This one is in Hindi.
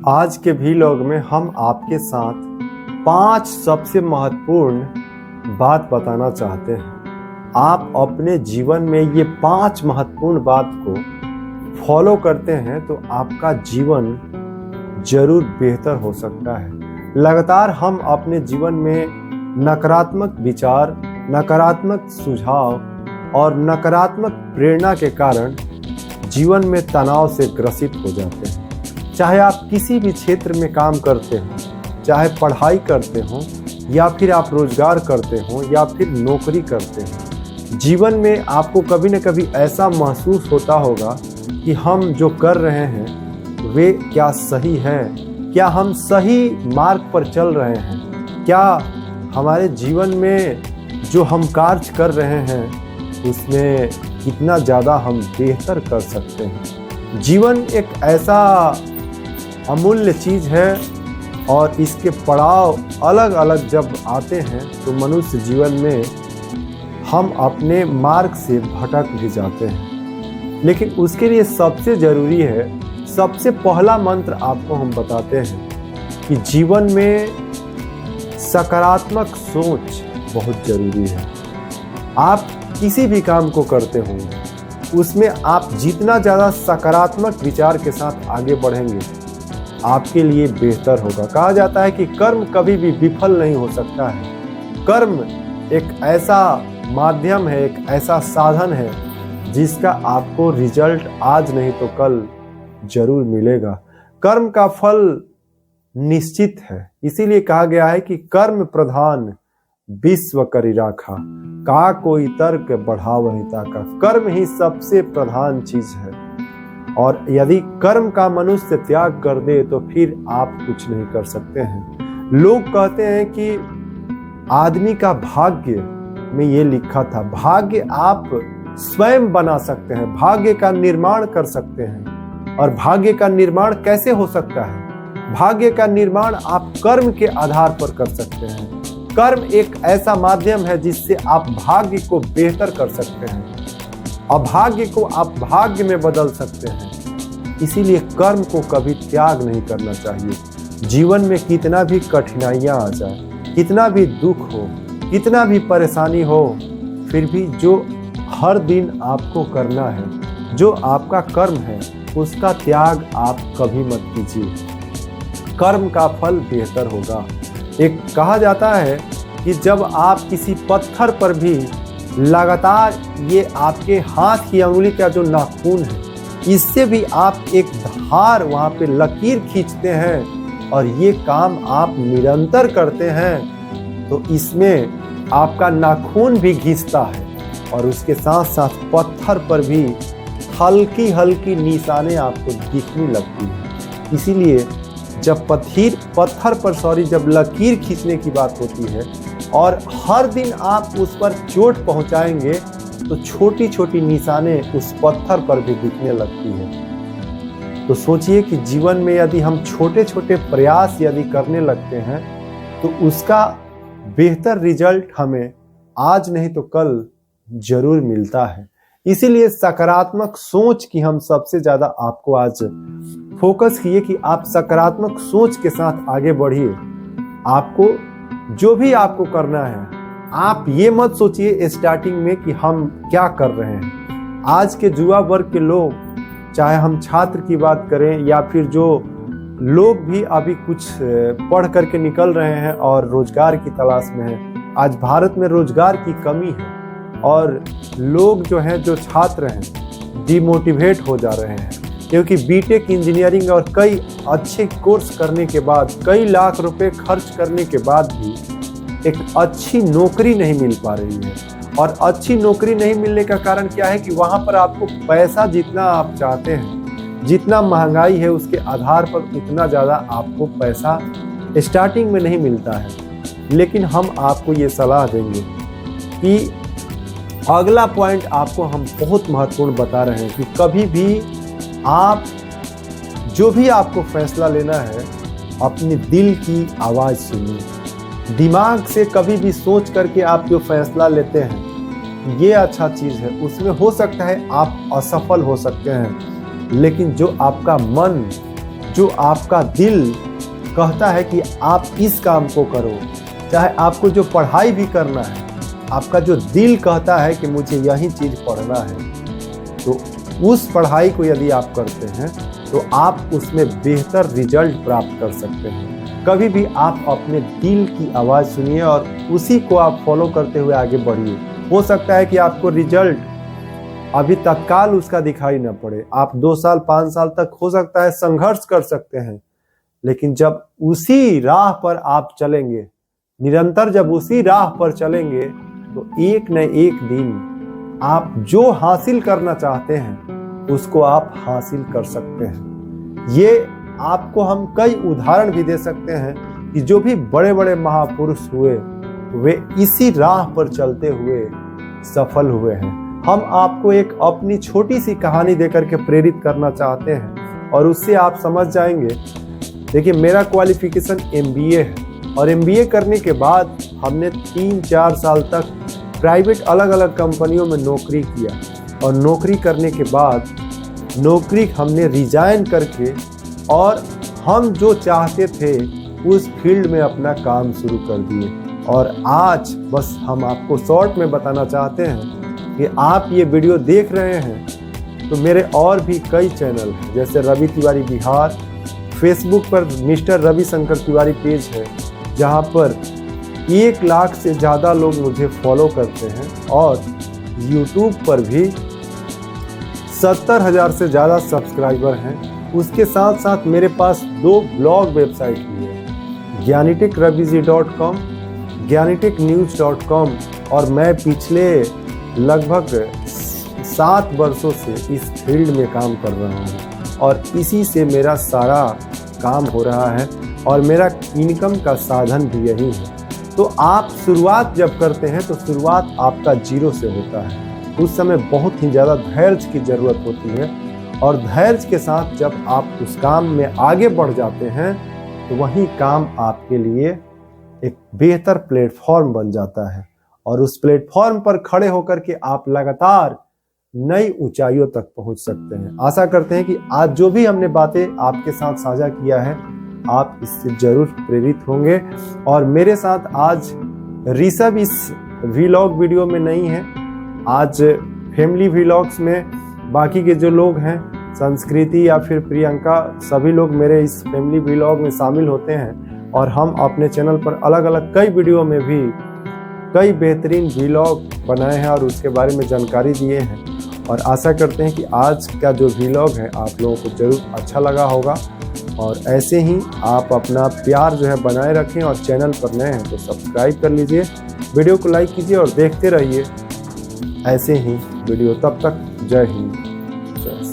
आज के व्लॉग में हम आपके साथ 5 सबसे महत्वपूर्ण बात बताना चाहते हैं। आप अपने जीवन में ये 5 महत्वपूर्ण बात को फॉलो करते हैं तो आपका जीवन जरूर बेहतर हो सकता है। लगातार हम अपने जीवन में नकारात्मक विचार, नकारात्मक सुझाव और नकारात्मक प्रेरणा के कारण जीवन में तनाव से ग्रसित हो जाते हैं। चाहे आप किसी भी क्षेत्र में काम करते हो, चाहे पढ़ाई करते हो या फिर आप रोजगार करते हो या फिर नौकरी करते हो, जीवन में आपको कभी न कभी ऐसा महसूस होता होगा कि हम जो कर रहे हैं वे क्या सही है, क्या हम सही मार्ग पर चल रहे हैं, क्या हमारे जीवन में जो हम कार्य कर रहे हैं उसमें कितना ज़्यादा हम बेहतर कर सकते हैं। जीवन एक ऐसा अमूल्य चीज़ है और इसके पड़ाव अलग अलग जब आते हैं तो मनुष्य जीवन में हम अपने मार्ग से भटक भी जाते हैं। लेकिन उसके लिए सबसे ज़रूरी है, सबसे पहला मंत्र आपको हम बताते हैं कि जीवन में सकारात्मक सोच बहुत ज़रूरी है। आप किसी भी काम को करते होंगे उसमें आप जितना ज़्यादा सकारात्मक विचार के साथ आगे बढ़ेंगे आपके लिए बेहतर होगा। कहा जाता है कि कर्म कभी भी विफल नहीं हो सकता है। कर्म एक ऐसा माध्यम है, एक ऐसा साधन है जिसका आपको रिजल्ट आज नहीं तो कल जरूर मिलेगा। कर्म का फल निश्चित है, इसीलिए कहा गया है कि कर्म प्रधान विश्व करी राखा, का कोई तर्क बढ़ावहि ताका। कर्म ही सबसे प्रधान चीज है और यदि कर्म का मनुष्य त्याग कर दे तो फिर आप कुछ नहीं कर सकते हैं। लोग कहते हैं कि आदमी का भाग्य में ये लिखा था, भाग्य आप स्वयं बना सकते हैं, भाग्य का निर्माण कर सकते हैं। और भाग्य का निर्माण कैसे हो सकता है? भाग्य का निर्माण आप कर्म के आधार पर कर सकते हैं। कर्म एक ऐसा माध्यम है जिससे आप भाग्य को बेहतर कर सकते हैं, अभाग्य को आप भाग्य में बदल सकते हैं। इसीलिए कर्म को कभी त्याग नहीं करना चाहिए। जीवन में कितना भी कठिनाइयां आ जाए, कितना भी दुख हो, कितना भी परेशानी हो, फिर भी जो हर दिन आपको करना है, जो आपका कर्म है, उसका त्याग आप कभी मत कीजिए। कर्म का फल बेहतर होगा। एक कहा जाता है कि जब आप किसी पत्थर पर भी लगातार ये आपके हाथ की अंगुली का जो नाखून है इससे भी आप एक धार वहाँ पे लकीर खींचते हैं और ये काम आप निरंतर करते हैं तो इसमें आपका नाखून भी घिसता है और उसके साथ साथ पत्थर पर भी हल्की हल्की निशानें आपको दिखने लगती हैं। इसीलिए जब जब लकीर खींचने की बात होती है और हर दिन आप उस पर चोट पहुंचाएंगे तो छोटी छोटी निशानें उस पत्थर पर भी दिखने लगती है। तो सोचिए कि जीवन में यदि हम छोटे छोटे प्रयास यदि करने लगते हैं तो उसका बेहतर रिजल्ट हमें आज नहीं तो कल जरूर मिलता है। इसीलिए सकारात्मक सोच की हम सबसे ज्यादा आपको आज फोकस किए कि आप सकारात्मक सोच के साथ आगे बढ़िए। आपको जो भी आपको करना है, आप ये मत सोचिए स्टार्टिंग में कि हम क्या कर रहे हैं। आज के युवा वर्ग के लोग, चाहे हम छात्र की बात करें या फिर जो लोग भी अभी कुछ पढ़ करके निकल रहे हैं और रोजगार की तलाश में हैं, आज भारत में रोजगार की कमी है और लोग जो हैं, जो छात्र हैं, डिमोटिवेट हो जा रहे हैं क्योंकि बीटेक इंजीनियरिंग और कई अच्छे कोर्स करने के बाद, कई लाख रुपए खर्च करने के बाद भी एक अच्छी नौकरी नहीं मिल पा रही है। और अच्छी नौकरी नहीं मिलने का कारण क्या है कि वहाँ पर आपको पैसा जितना आप चाहते हैं, जितना महंगाई है उसके आधार पर उतना ज़्यादा आपको पैसा स्टार्टिंग में नहीं मिलता है। लेकिन हम आपको ये सलाह देंगे कि अगला पॉइंट आपको हम बहुत महत्वपूर्ण बता रहे हैं कि कभी भी आप जो भी आपको फैसला लेना है अपने दिल की आवाज़ सुनिए। दिमाग से कभी भी सोच करके आप जो फैसला लेते हैं ये अच्छा चीज़ है, उसमें हो सकता है आप असफल हो सकते हैं, लेकिन जो आपका मन जो आपका दिल कहता है कि आप इस काम को करो, चाहे आपको जो पढ़ाई भी करना है, आपका जो दिल कहता है कि मुझे यही चीज़ पढ़ना है, तो उस पढ़ाई को यदि आप करते हैं तो आप उसमें बेहतर रिजल्ट प्राप्त कर सकते हैं। कभी भी आप अपने दिल की आवाज़ सुनिए और उसी को आप फॉलो करते हुए आगे बढ़िए। हो सकता है कि आपको रिजल्ट अभी तत्काल उसका दिखाई न पड़े, आप 2 साल 5 साल तक हो सकता है संघर्ष कर सकते हैं, लेकिन जब उसी राह पर आप चलेंगे, निरंतर जब उसी राह पर चलेंगे, तो एक न एक दिन आप जो हासिल करना चाहते हैं उसको आप हासिल कर सकते हैं। ये आपको हम कई उदाहरण भी दे सकते हैं कि जो भी बड़े बड़े महापुरुष हुए वे इसी राह पर चलते हुए सफल हुए हैं। हम आपको एक अपनी छोटी सी कहानी देकर के प्रेरित करना चाहते हैं और उससे आप समझ जाएंगे। देखिए, मेरा क्वालिफिकेशन MBA है और MBA करने के बाद हमने 3-4 साल तक प्राइवेट अलग अलग कंपनियों में नौकरी किया और नौकरी करने के बाद नौकरी हमने रिजाइन करके और हम जो चाहते थे उस फील्ड में अपना काम शुरू कर दिए। और आज बस हम आपको शॉर्ट में बताना चाहते हैं कि आप ये वीडियो देख रहे हैं तो मेरे और भी कई चैनल हैं, जैसे रवि तिवारी बिहार, फेसबुक पर मिस्टर रविशंकर तिवारी पेज है जहाँ पर 1 लाख से ज़्यादा लोग मुझे फॉलो करते हैं और यूट्यूब पर भी 70,000 से ज़्यादा सब्सक्राइबर हैं। उसके साथ साथ मेरे पास 2 ब्लॉग वेबसाइट भी है, ज्ञानीटेकरविजी.com, ज्ञानीटेकन्यूज.com, और मैं पिछले लगभग 7 वर्षों से इस फील्ड में काम कर रहा हूँ और इसी से मेरा सारा काम हो रहा है और मेरा इनकम का साधन भी यही है। तो आप शुरुआत जब करते हैं तो शुरुआत आपका 0 से होता है। उस समय बहुत ही ज़्यादा धैर्य की ज़रूरत होती है और धैर्य के साथ जब आप उस काम में आगे बढ़ जाते हैं तो वही काम आपके लिए एक बेहतर प्लेटफॉर्म बन जाता है और उस प्लेटफॉर्म पर खड़े होकर के आप लगातार नई ऊंचाइयों तक पहुंच सकते हैं। आशा करते हैं कि आज जो भी हमने बातें आपके साथ साझा किया है आप इससे जरूर प्रेरित होंगे। और मेरे साथ आज ऋषभ इस व्लॉग वीडियो में नहीं है, आज फैमिली व्लॉग्स में बाकी के जो लोग हैं, संस्कृति या फिर प्रियंका, सभी लोग मेरे इस फैमिली व्लॉग में शामिल होते हैं और हम अपने चैनल पर अलग अलग कई वीडियो में भी कई बेहतरीन व्लॉग बनाए हैं और उसके बारे में जानकारी दिए हैं। और आशा करते हैं कि आज का जो व्लॉग है आप लोगों को जरूर अच्छा लगा होगा और ऐसे ही आप अपना प्यार जो है बनाए रखें और चैनल पर नए हैं तो सब्सक्राइब कर लीजिए, वीडियो को लाइक कीजिए और देखते रहिए ऐसे ही वीडियो। तब तक जय हिंद, जय